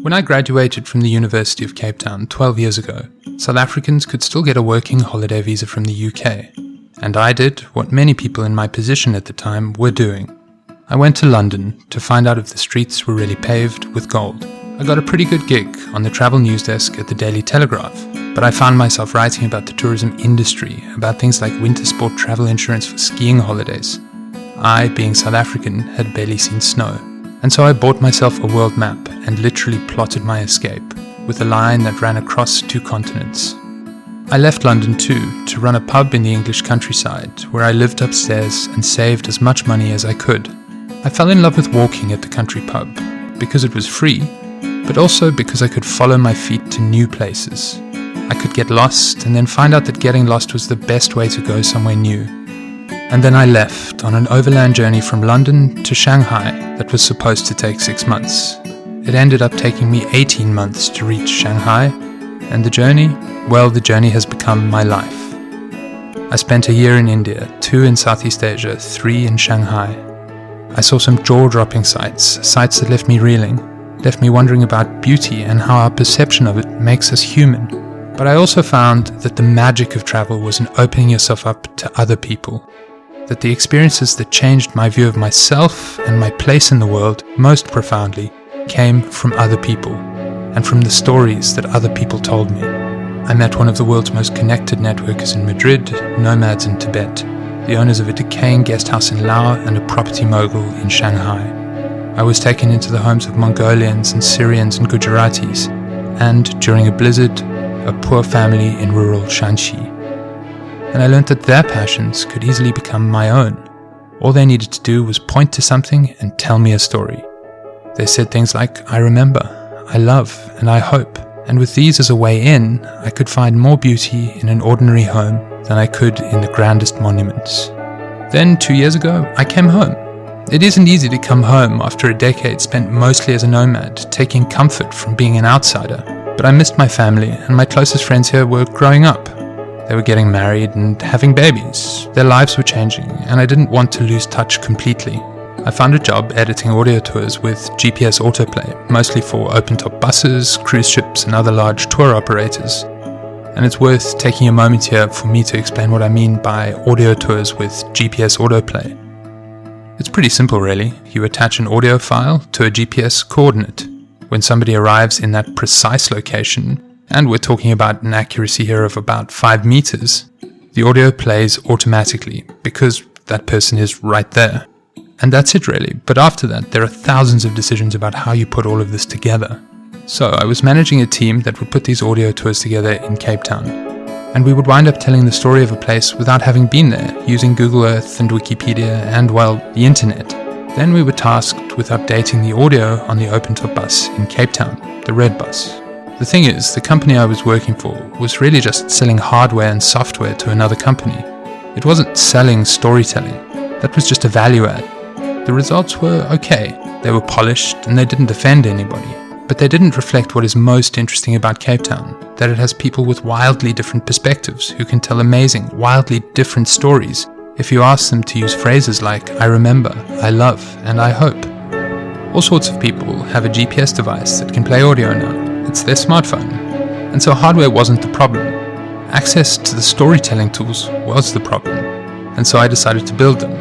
When I graduated from the University of Cape Town 12 years ago, South Africans could still get a working holiday visa from the UK. And I did what many people in my position at the time were doing. I went to London to find out if the streets were really paved with gold. I got a pretty good gig on the travel news desk at the Daily Telegraph, but I found myself writing about the tourism industry, about things like winter sport travel insurance for skiing holidays. I, being South African, had barely seen snow. And so I bought myself a world map and literally plotted my escape, with a line that ran across 2 continents. I left London too, to run a pub in the English countryside, where I lived upstairs and saved as much money as I could. I fell in love with walking at the country pub, because it was free, but also because I could follow my feet to new places. I could get lost and then find out that getting lost was the best way to go somewhere new. And then I left on an overland journey from London to Shanghai that was supposed to take 6 months. It ended up taking me 18 months to reach Shanghai, and the journey has become my life. I spent a year in India, 2 in Southeast Asia, 3 in Shanghai. I saw some jaw-dropping sights that left me reeling, left me wondering about beauty and how our perception of it makes us human. But I also found that the magic of travel was in opening yourself up to other people. That the experiences that changed my view of myself and my place in the world most profoundly came from other people, and from the stories that other people told me. I met one of the world's most connected networkers in Madrid, nomads in Tibet, the owners of a decaying guest house in Laos, and a property mogul in Shanghai. I was taken into the homes of Mongolians and Syrians and Gujaratis, and, during a blizzard, a poor family in rural Shanxi. And I learned that their passions could easily become my own. All they needed to do was point to something and tell me a story. They said things like, I remember, I love, and I hope. And with these as a way in, I could find more beauty in an ordinary home than I could in the grandest monuments. Then, 2 years ago, I came home. It isn't easy to come home after a decade spent mostly as a nomad, taking comfort from being an outsider. But I missed my family, and my closest friends here were growing up. They were getting married and having babies. Their lives were changing, and I didn't want to lose touch completely. I found a job editing audio tours with GPS autoplay, mostly for open-top buses, cruise ships, and other large tour operators. And it's worth taking a moment here for me to explain what I mean by audio tours with GPS autoplay. It's pretty simple, really. You attach an audio file to a GPS coordinate. When somebody arrives in that precise location, and we're talking about an accuracy here of about 5 meters, the audio plays automatically because that person is right there. And that's it really, but after that there are thousands of decisions about how you put all of this together. So I was managing a team that would put these audio tours together in Cape Town. And we would wind up telling the story of a place without having been there, using Google Earth and Wikipedia and, well, the internet. Then we were tasked with updating the audio on the open-top bus in Cape Town, the red bus. The thing is, the company I was working for was really just selling hardware and software to another company. It wasn't selling storytelling. That was just a value add. The results were okay. They were polished and they didn't offend anybody. But they didn't reflect what is most interesting about Cape Town, that it has people with wildly different perspectives who can tell amazing, wildly different stories if you ask them to use phrases like I remember, I love, and I hope. All sorts of people have a GPS device that can play audio now. It's their smartphone. And so hardware wasn't the problem. Access to the storytelling tools was the problem. And so I decided to build them.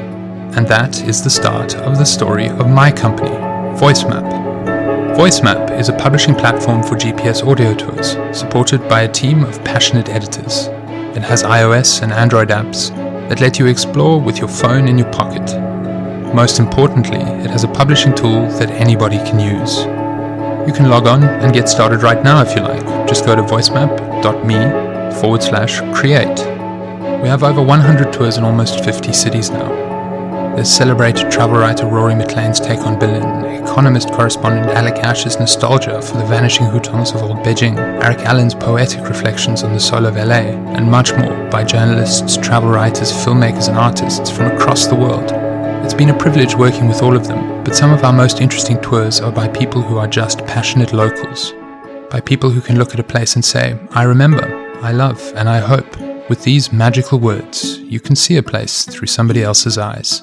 And that is the start of the story of my company, VoiceMap. VoiceMap is a publishing platform for GPS audio tours, supported by a team of passionate editors. It has iOS and Android apps that let you explore with your phone in your pocket. Most importantly, it has a publishing tool that anybody can use. You can log on and get started right now if you like. Just go to voicemap.me/create. We have over 100 tours in almost 50 cities now. There's celebrated travel writer Rory McLean's take on Berlin, economist correspondent Alec Ash's nostalgia for the vanishing hutongs of old Beijing, Eric Allen's poetic reflections on the soul of LA, and much more by journalists, travel writers, filmmakers and artists from across the world. It's been a privilege working with all of them, but some of our most interesting tours are by people who are just passionate locals. By people who can look at a place and say, I remember, I love, and I hope. With these magical words, you can see a place through somebody else's eyes.